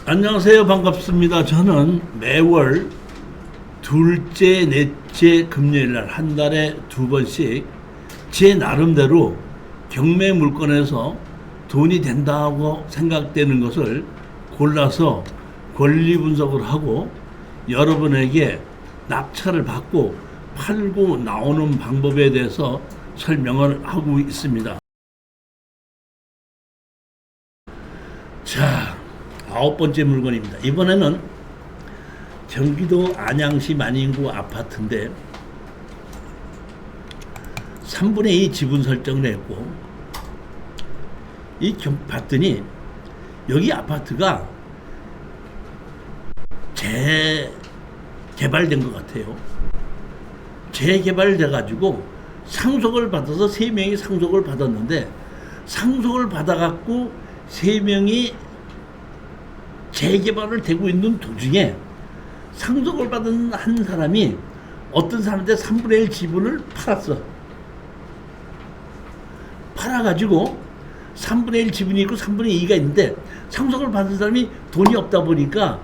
안녕하세요. 반갑습니다. 저는 매월 둘째, 넷째 금요일날 한 달에 2번씩 제 나름대로 경매 물건에서 돈이 된다고 생각되는 것을 골라서 권리 분석을 하고 여러분에게 낙찰을 받고 팔고 나오는 방법에 대해서 설명을 하고 있습니다. 자, 9번째 물건입니다. 이번에는 경기도 안양시 만인구 아파트인데 3분의 2 지분 설정을 했고 봤더니 여기 아파트가 재개발된 것 같아요. 재개발돼 가지고 상속을 받아서 3명이 상속을 받았는데 상속을 받아갖고 3명이 재개발을 되고 있는 도중에 상속을 받은 한 사람이 어떤 사람한테 3분의 1 지분을 팔았어. 팔아가지고 3분의 1 지분이 있고 3분의 2가 있는데 상속을 받은 사람이 돈이 없다 보니까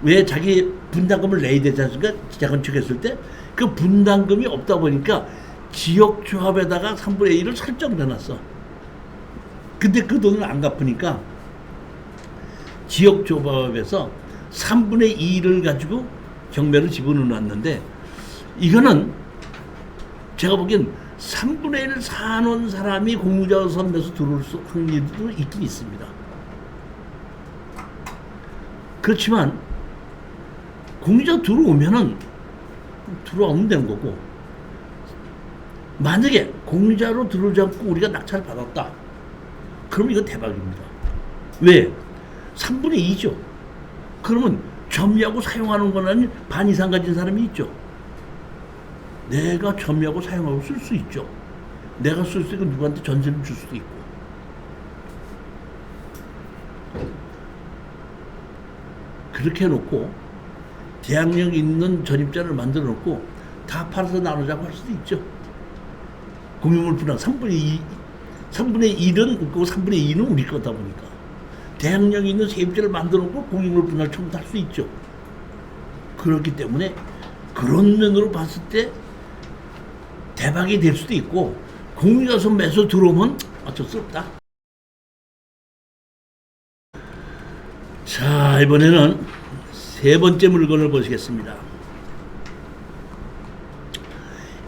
왜 자기 분담금을 내야 되지 않습니까? 재건축했을 때 그 분담금이 없다 보니까 지역조합에다가 3분의 1을 설정해놨어. 근데 그 돈을 안 갚으니까 지역조합에서 3분의 2를 가지고 경매를 집어넣어놨는데 이거는 제가 보기엔 3분의 1을 사놓은 사람이 공유자 선에서 들어올 확률도 있긴 있습니다. 그렇지만 공유자 들어오면 되는 거고 만약에 공유자로 들어오지 않고 우리가 낙찰을 받았다. 그러면 이거 대박입니다. 왜? 3분의 2죠. 그러면 점유하고 사용하는 거는 반 이상 가진 사람이 있죠. 내가 점유하고 사용하고 쓸 수 있죠. 내가 쓸 수 있고 누구한테 전세를 줄 수도 있고. 그렇게 해놓고 대항력 있는 전입자를 만들어 놓고 다 팔아서 나누자고 할 수도 있죠. 공유물 분할 3분의 1은 없고 3분의 2는 우리 거다 보니까 대항력 있는 세입자를 만들어 놓고 공유물 분할 청구할 수 있죠. 그렇기 때문에 그런 면으로 봤을 때 대박이 될 수도 있고 공유자 선에서 들어오면 어쩔 수 없다. 자, 이번에는 3번째 물건을 보시겠습니다.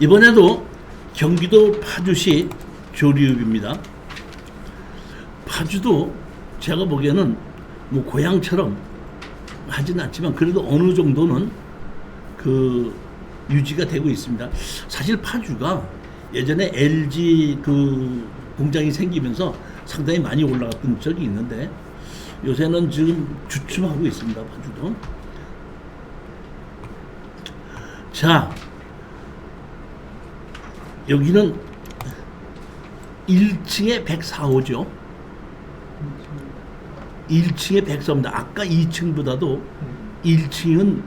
이번에도 경기도 파주시 조리읍입니다. 파주도 제가 보기에는 뭐 고향처럼 하진 않지만 그래도 어느 정도는 그 유지가 되고 있습니다. 사실 파주가 예전에 LG 그 공장이 생기면서 상당히 많이 올라갔던 적이 있는데 요새는 지금 주춤하고 있습니다. 파주도. 자, 여기는 1층에 104호죠. 1층에 104호입니다. 아까 2층보다도 1층이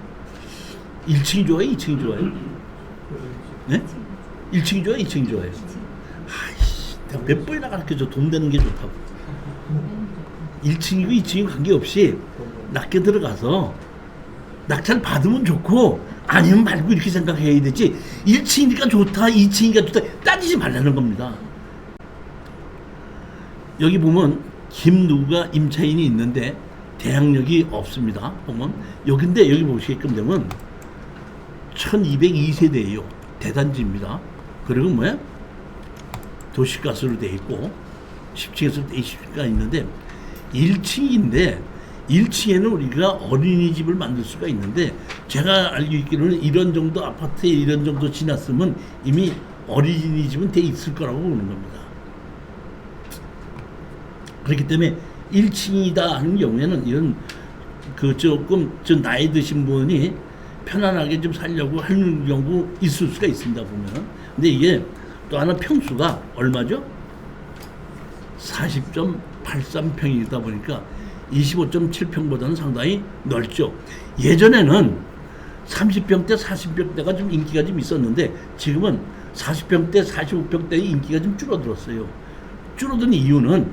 좋아요? 2층이 좋아요? 네? 1층이 좋아요? 2층이 좋아요? 아이씨, 내가 몇 번이나 가르쳐줘. 돈 되는 게 좋다고. 1층이고 2층이 관계없이 낮게 들어가서 낙찰 받으면 좋고 아니면 말고 이렇게 생각해야 되지 1층이니까 좋다 2층이니까 좋다 따지지 말라는 겁니다. 여기 보면 김누가 임차인이 있는데 대항력이 없습니다. 보면 여긴데 여기 보시게끔 되면 1202세대예요. 대단지입니다. 그리고 뭐야? 도시가스로 되어 있고 10층에서 20층가 있는데 1층인데 1층에는 우리가 어린이집을 만들 수가 있는데 제가 알고 있기로는 이런 정도 아파트에 이런 정도 지났으면 이미 어린이집은 돼 있을 거라고 보는 겁니다. 그렇기 때문에 1층이다 하는 경우에는 이런 그 조금 좀 나이 드신 분이 편안하게 좀 살려고 하는 경우 있을 수가 있습니다. 보면. 근데 이게 또 하나 평수가 얼마죠? 40.83평이다 보니까 25.7평보다는 상당히 넓죠. 예전에는 30평대, 40평대가 좀 인기가 좀 있었는데 지금은 40평대, 45평대의 인기가 좀 줄어들었어요. 줄어든 이유는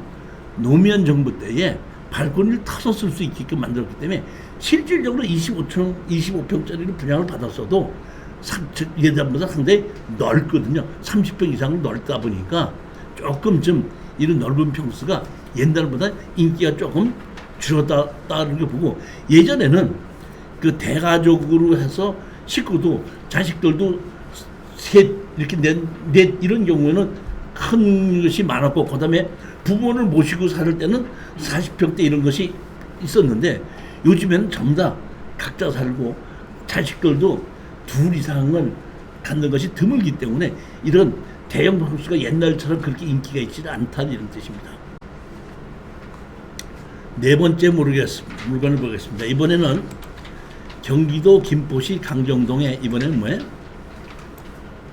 노무현 정부 때에 발권을 타서 쓸 수 있게끔 만들었기 때문에 실질적으로 25평짜리를 분양을 받았어도 예전보다 상당히 넓거든요. 30평 이상은 넓다 보니까 조금 좀 이런 넓은 평수가 옛날보다 인기가 조금 줄었다는 걸 보고, 예전에는 그 대가족으로 해서 식구도 자식들도 셋 이렇게 넷 이런 경우에는 큰 것이 많았고, 그 다음에 부모를 모시고 살 때는 40평대 이런 것이 있었는데, 요즘에는 전부 다 각자 살고 자식들도 둘 이상을 갖는 것이 드물기 때문에 이런 대형 평수가 옛날처럼 그렇게 인기가 있지는 않다는 이런 뜻입니다. 네 번째 물건을 보겠습니다. 이번에는 경기도 김포시 강정동에 이번에는 뭐예요?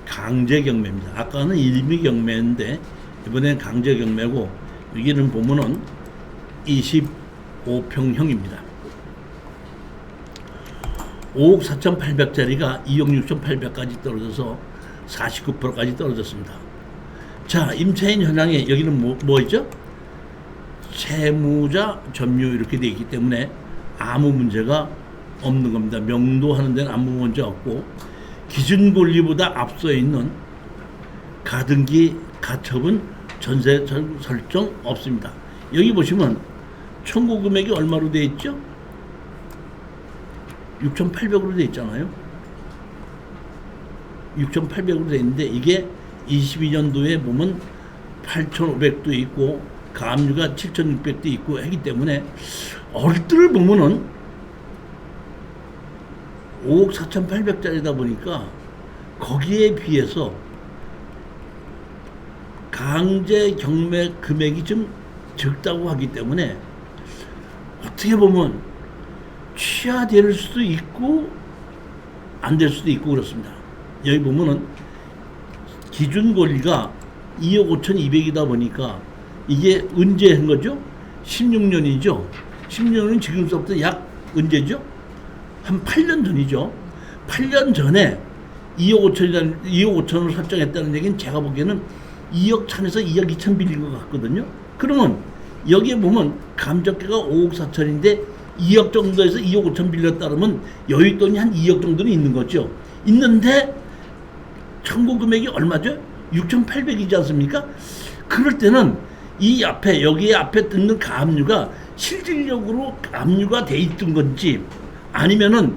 강제경매입니다. 아까는 일미경매인데 이번에는 강제경매고, 여기는 보면은 25평형입니다. 5억 4,800짜리가 2억 6,800까지 떨어져서 49%까지 떨어졌습니다. 자, 임차인 현황에 여기는 뭐 있죠? 채무자 점유 이렇게 되어 있기 때문에 아무 문제가 없는 겁니다. 명도하는 데는 아무 문제 없고, 기준 권리보다 앞서 있는 가등기 가처분 전세 설정 없습니다. 여기 보시면 청구 금액이 얼마로 되어 있죠? 6,800으로 되어 있잖아요. 6,800으로 되어 있는데, 이게 22년도에 보면 8,500도 있고 가압류가 7,600도 있고 하기 때문에 얼뜰을 보면은 5억 4,800짜리다 보니까 거기에 비해서 강제 경매 금액이 좀 적다고 하기 때문에 어떻게 보면 취하될 수도 있고 안 될 수도 있고 그렇습니다. 여기 보면은 기준 권리가 2억 5,200이다 보니까 이게 언제 한 거죠? 16년이죠. 16년은 지금부터 약 언제죠? 한 8년 전이죠. 8년 전에 2억 5천을 설정했다는 얘기는 제가 보기에는 2억 1,000에서 2억 2천 빌린 것 같거든요. 그러면 여기에 보면 감정가가 5억 4천인데 2억 정도에서 2억 5천 빌렸다 그러면 여윳돈이 한 2억 정도는 있는 거죠. 있는데 청구 금액이 얼마죠? 6,800이지 않습니까? 그럴 때는 이 앞에 여기에 앞에 듣는 가압류가 실질적으로 가압류가 돼 있던 건지 아니면은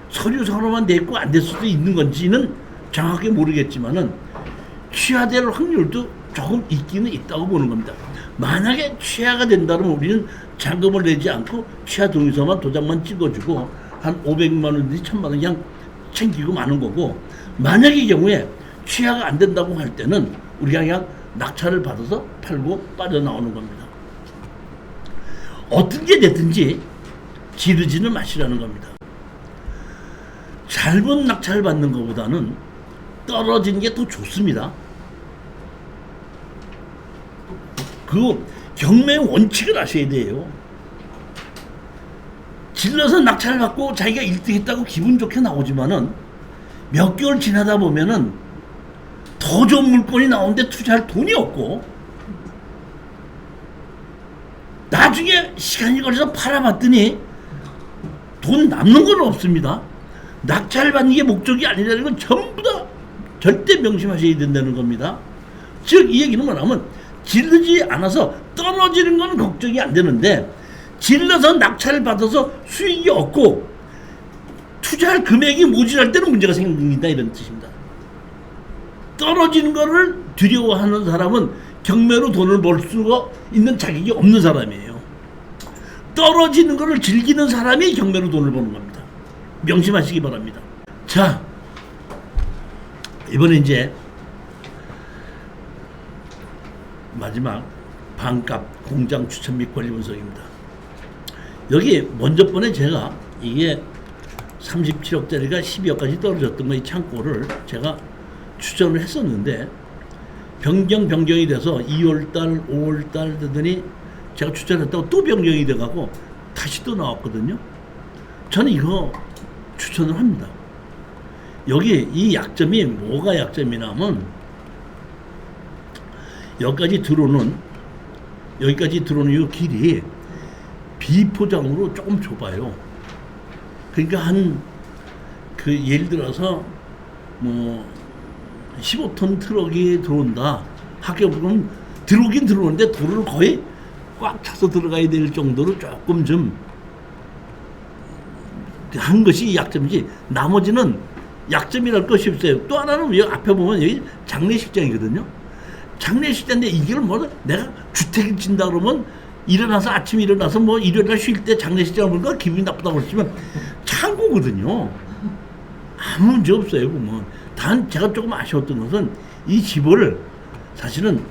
서류상으로만 돼 있고 안 될 수도 있는 건지는 정확하게 모르겠지만은 취하될 확률도 조금 있기는 있다고 보는 겁니다. 만약에 취하가 된다면 우리는 잔금을 내지 않고 취하 동의서만 도장만 찍어주고 한 500만 원인지 1,000만 원 그냥 챙기고 마는 거고, 만약의 경우에 취하가 안 된다고 할 때는 우리가 그냥 낙찰을 받아서 팔고 빠져나오는 겁니다. 어떤 게 됐든지 지르지는 마시라는 겁니다. 잘못 낙찰을 받는 것보다는 떨어지는 게 더 좋습니다. 그 경매 원칙을 아셔야 돼요. 질러서 낙찰을 받고 자기가 1등 했다고 기분 좋게 나오지만은 몇 개월 지나다 보면은 더 좋은 물건이 나오는데 투자할 돈이 없고, 나중에 시간이 걸려서 팔아봤더니 돈 남는 건 없습니다. 낙찰 받는 게 목적이 아니라는 건 전부 다 절대 명심하셔야 된다는 겁니다. 즉 이 얘기는 뭐냐면 질르지 않아서 떨어지는 건 걱정이 안 되는데, 질러서 낙찰을 받아서 수익이 없고 투자할 금액이 모자랄 때는 문제가 생긴다 이런 뜻입니다. 떨어지는 거를 두려워하는 사람은 경매로 돈을 벌 수가 있는 자격이 없는 사람이에요. 떨어지는 거를 즐기는 사람이 경매로 돈을 버는 겁니다. 명심하시기 바랍니다. 자, 이번에 이제 마지막 반값 공장 추천 및 권리 분석입니다. 여기 먼저 번에 제가 이게 37억짜리가 12억까지 떨어졌던 거, 이 창고를 제가 추천을 했었는데 변경이 돼서 2월달 5월달 되더니 제가 추천했다고 또 변경이 돼가고 다시 또 나왔거든요. 저는 이거 추천을 합니다. 여기 이 약점이 뭐가 약점이냐면 여기까지 들어오는 여기까지 들어오는 이 길이 비포장으로 조금 좁아요. 그러니까 예를 들어서 뭐 15톤 트럭이 들어온다 하기보면 들어오긴 들어오는데 도로를 거의 꽉 차서 들어가야 될 정도로 조금 좀 한 것이 약점이지 나머지는 약점이랄 것이 없어요. 또 하나는 여기 앞에 보면 여기 장례식장이거든요. 장례식장인데 이걸 뭐 내가 주택을 진다 그러면 일어나서 아침에 일어나서 뭐 일요일날 쉴 때 장례식장을 보니까 기분이 나쁘다고 그러지만 창고거든요. 아무 문제 없어요. 보면 단 제가 조금 아쉬웠던 것은 이 집을 사실은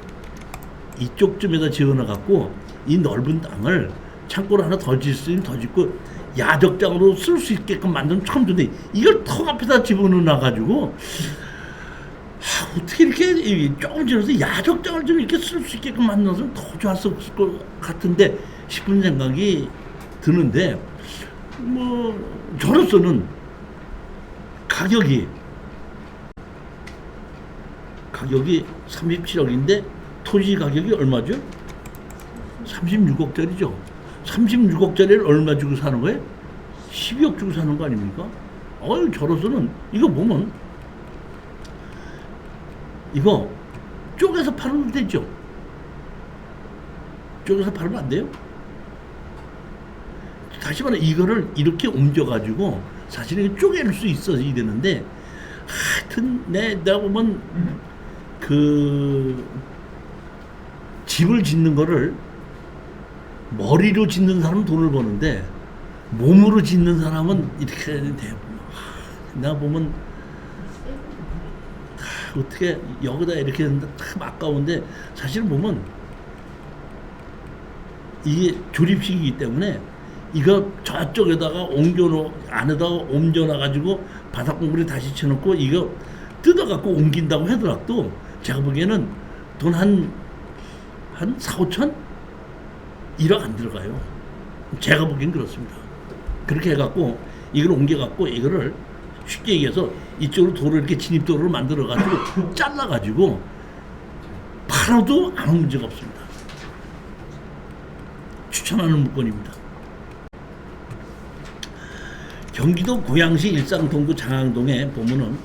이쪽쯤에다 지어놔 갖고 이 넓은 땅을 창고를 하나 더 짓을 수 있으면 더 짓고 야적장으로 쓸 수 있게끔 만드는 참 좋은데 이걸 턱 앞에다 집어넣어 가지고 어떻게 이렇게 조금 지나서 야적장을 좀 이렇게 쓸 수 있게끔 만들어서 더 좋았을 것 같은데 싶은 생각이 드는데 뭐 저로서는 가격이 37억인데 토지 가격이 얼마죠? 36억짜리죠. 36억짜리를 얼마 주고 사는 거예요? 12억 주고 사는 거 아닙니까? 저로서는 이거 보면 이거 쪼개서 팔아도 되죠. 쪼개서 팔면 안 돼요? 다시 말해 이거를 이렇게 옮겨가지고 사실은 쪼갤 수 있어야 되는데 하여튼 내가 보면 그 집을 짓는 거를 머리로 짓는 사람은 돈을 버는데 몸으로 짓는 사람은 이렇게 돼요. 내가 보면 어떻게 여기다 이렇게 했는데 참 아까운데 사실 보면 이게 조립식이기 때문에 이거 저쪽에다가 안에다가 옮겨놔 가지고 바닥 공구리 다시 쳐놓고 이거 뜯어 갖고 옮긴다고 하더라도 제가 보기에는 돈 한 4, 5천? 1억 안 들어가요. 제가 보기엔 그렇습니다. 그렇게 해갖고 이걸 옮겨갖고 이거를 쉽게 얘기해서 이쪽으로 도로 이렇게 진입도로를 만들어가지고 잘라가지고 팔아도 아무 문제가 없습니다. 추천하는 물건입니다. 경기도 고양시 일산동구 장항동에 보면은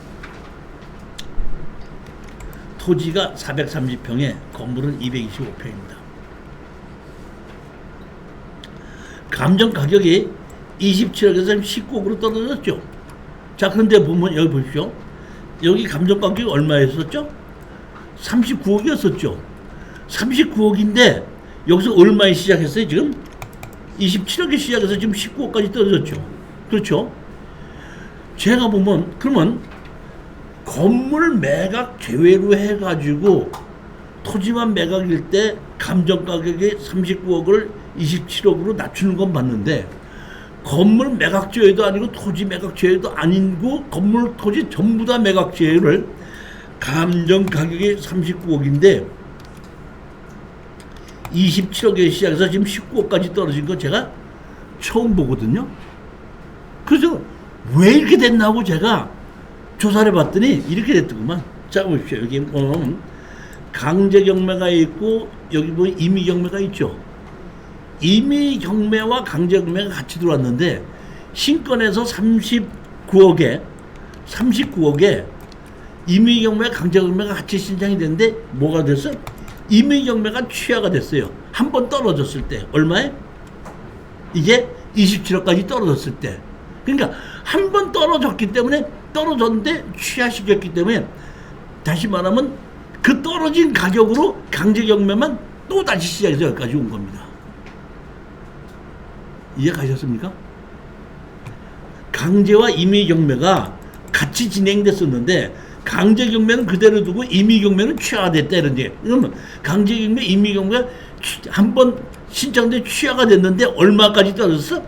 토지가 430평에 건물은 225평입니다. 감정 가격이 27억에서 19억으로 떨어졌죠. 자, 그런데 보면 여기 보십시오. 여기 감정 가격이 얼마였었죠? 39억이었었죠. 39억인데 여기서 얼마에 시작했어요? 지금 27억에 시작해서 지금 19억까지 떨어졌죠. 그렇죠? 제가 보면 그러면 건물 매각 제외로 해가지고 토지만 매각일 때 감정 가격이 39억을 27억으로 낮추는 건 맞는데 건물 매각 제외도 아니고 토지 매각 제외도 아니고 건물 토지 전부 다 매각 제외를 감정 가격이 39억인데 27억에 시작해서 지금 19억까지 떨어진 거 제가 처음 보거든요. 그래서 왜 이렇게 됐나 하고 제가 조사를 해봤더니 이렇게 됐더구만. 자, 보십시오. 여기 강제경매가 있고 여기 임의경매가 있죠. 임의경매와 강제경매가 같이 들어왔는데 신건에서 39억에 임의경매와 강제경매가 같이 신청이 됐는데 뭐가 됐어? 임의경매가 취하가 됐어요. 한 번 떨어졌을 때 얼마에? 이게 27억까지 떨어졌을 때. 그러니까 한 번 떨어졌는데 취하시켰기 때문에 다시 말하면 그 떨어진 가격으로 강제경매만 또 다시 시작해서 여기까지 온 겁니다. 이해가셨습니까? 강제와 임의경매가 같이 진행됐었는데 강제경매는 그대로 두고 임의경매는 취하가 됐다 이런 얘기. 그러면 강제경매, 임의경매가 한 번 신청돼 취하가 됐는데 얼마까지 떨어졌어?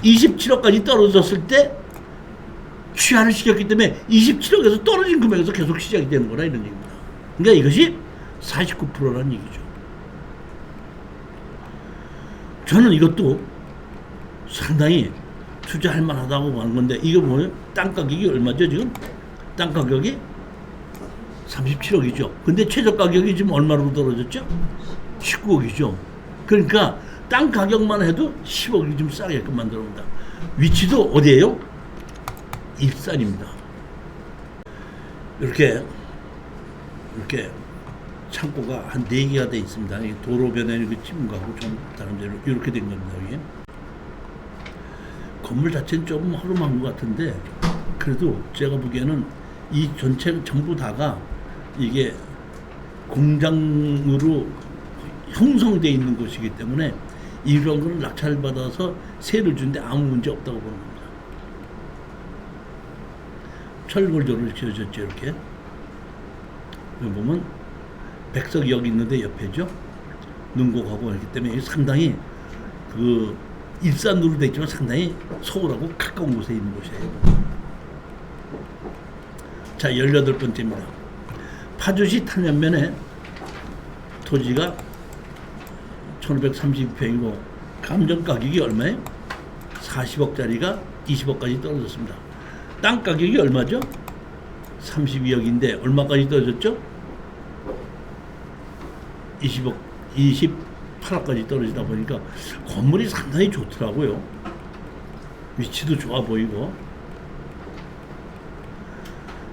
27억까지 떨어졌을 때 취하를 시켰기 때문에 27억에서 떨어진 금액에서 계속 시작이 되는 거라 이런 얘기입니다. 그러니까 이것이 49%라는 얘기죠. 저는 이것도 상당히 투자할 만하다고 보는 건데 이거 뭐예요? 땅 가격이 얼마죠 지금? 땅 가격이 37억이죠. 근데 최저 가격이 지금 얼마로 떨어졌죠? 19억이죠. 그러니까 땅 가격만 해도 10억이 좀 싸게끔 만들어 봅니다. 위치도 어디예요? 일산입니다. 이렇게 창고가 한 4개가 돼 있습니다. 도로변에 이렇게 찜가고 좀 다른 데로 이렇게 된 겁니다. 이게. 건물 자체는 조금 허름한 것 같은데 그래도 제가 보기에는 이 전체 전부 다가 이게 공장으로 형성되어 있는 곳이기 때문에 이런 거는 낙찰을 받아서 세를 주는데 아무 문제 없다고 보는 겁니다. 철골조를 지어졌죠. 이렇게 여기 보면 백석역 있는데 옆에죠. 능곡하고 있기 때문에 상당히 그 일산으로 되어 있지만 상당히 서울하고 가까운 곳에 있는 곳이에요. 자, 18번째입니다. 파주시 탄현면에 토지가 1532평이고 감정 가격이 얼마예요? 40억짜리가 20억까지 떨어졌습니다. 땅 가격이 얼마죠? 32억인데 얼마까지 떨어졌죠? 20억, 28억까지 떨어지다 보니까 건물이 상당히 좋더라고요. 위치도 좋아 보이고.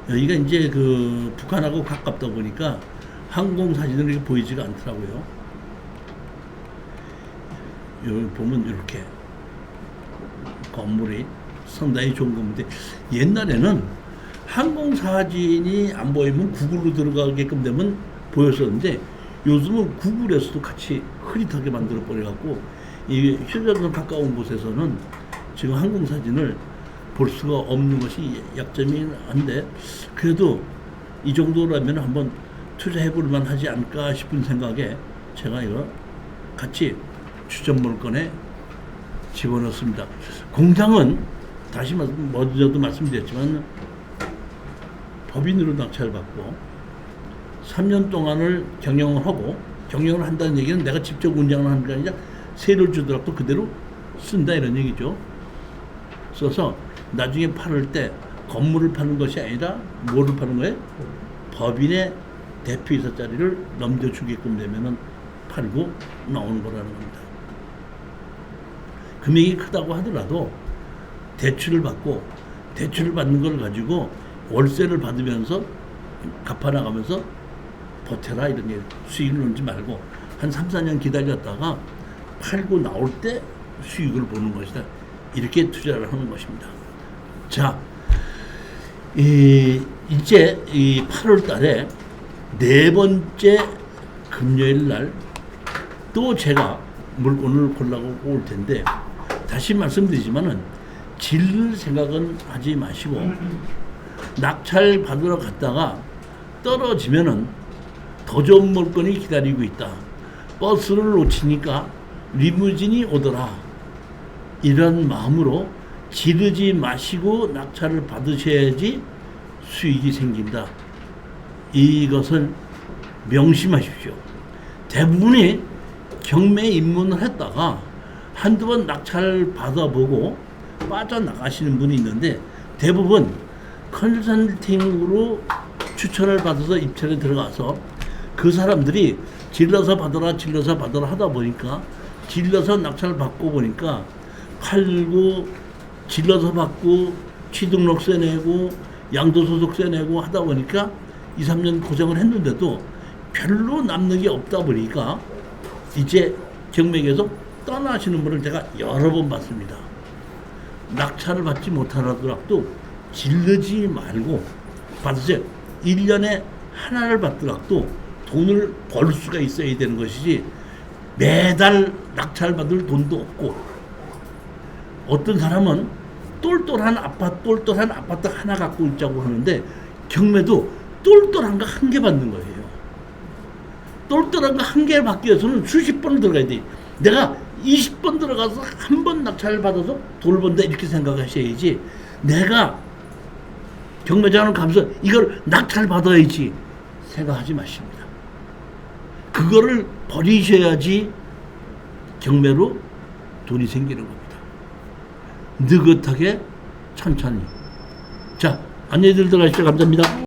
여기가 이제 그 북한하고 가깝다 보니까 항공 사진으로 이렇게 보이지가 않더라고요. 여기 보면 이렇게 건물이 상당히 좋은 건데 옛날에는 항공 사진이 안 보이면 구글로 들어가게끔 되면 보였었는데 요즘은 구글에서도 같이 흐릿하게 만들어 버려갖고 이 휴전선 가까운 곳에서는 지금 항공 사진을 볼 수가 없는 것이 약점이긴 한데 그래도 이 정도라면 한번 투자해 볼 만하지 않을까 싶은 생각에 제가 이거 같이 추천 물건에 집어넣습니다. 공장은 다시 먼저도 말씀드렸지만 법인으로 낙찰을 받고 3년 동안을 경영을 하고 경영을 한다는 얘기는 내가 직접 운영을 하는 게 아니라 세를 주더라도 그대로 쓴다 이런 얘기죠. 써서 나중에 팔을 때 건물을 파는 것이 아니라 뭐를 파는 거예요? 법인의 대표이사 자리를 넘겨주게끔 되면은 팔고 나오는 거라는 겁니다. 금액이 크다고 하더라도 대출을 받고 대출을 받는 걸 가지고 월세를 받으면서 갚아나가면서 버텨라 이런 게 수익을 넣지 말고 한 3, 4년 기다렸다가 팔고 나올 때 수익을 보는 것이다. 이렇게 투자를 하는 것입니다. 자, 이제 이 8월 달에 4번째 금요일 날 또 제가 물건을 골라고 올 텐데 다시 말씀드리지만은 질 생각은 하지 마시고 낙찰 받으러 갔다가 떨어지면은 더 좋은 물건이 기다리고 있다. 버스를 놓치니까 리무진이 오더라. 이런 마음으로 지르지 마시고 낙찰을 받으셔야지 수익이 생긴다. 이것을 명심하십시오. 대부분이 경매 입문을 했다가 한두 번 낙찰 받아보고 빠져나가시는 분이 있는데 대부분 컨설팅으로 추천을 받아서 입찰에 들어가서 그 사람들이 질러서 받아라 하다 보니까 질러서 낙찰을 받고 보니까 팔고 질러서 받고 취등록세 내고 양도소득세 내고 하다 보니까 2, 3년 고생을 했는데도 별로 남는 게 없다 보니까 이제 경매에서 떠나시는 분을 제가 여러 번 봤습니다. 낙찰을 받지 못하더라도 질르지 말고 받으세요. 1년에 하나를 받더라도 돈을 벌 수가 있어야 되는 것이지 매달 낙찰 받을 돈도 없고 어떤 사람은 똘똘한 아파트 하나 갖고 있자고 하는데 경매도 똘똘한 거 한 개 받는 거예요. 똘똘한 거 한 개 받기 위해서는 수십 번을 들어가야 돼. 내가 20번 들어가서 한 번 낙찰을 받아서 돈을 번다 이렇게 생각하셔야지 내가 경매장을 가면서 이걸 낙찰 받아야지 생각하지 마십니다. 그거를 버리셔야지 경매로 돈이 생기는 겁니다. 느긋하게 천천히. 자, 안녕히 들어가십시오. 감사합니다.